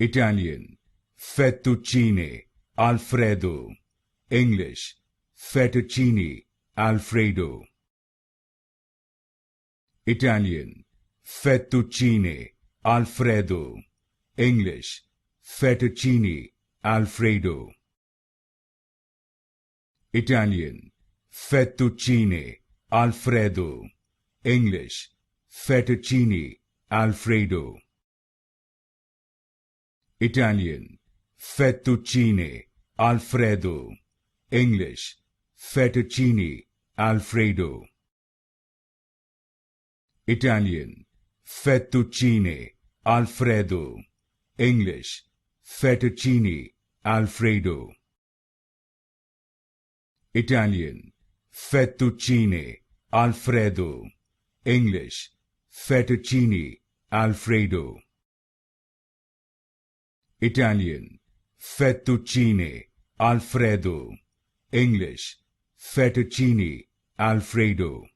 Italian, Fettuccine Alfredo. English, Fettuccine Alfredo. Italian, Fettuccine Alfredo. English, Fettuccine Alfredo. Italian, Fettuccine Alfredo. English, Fettuccine Alfredo. Italian, Fettuccine Alfredo. English, Fettuccine Alfredo. Italian, Fettuccine Alfredo. English, Fettuccine Alfredo. Italian, Fettuccine Alfredo. English, Fettuccine Alfredo. Italian, Fettuccine Alfredo. English, Fettuccine Alfredo.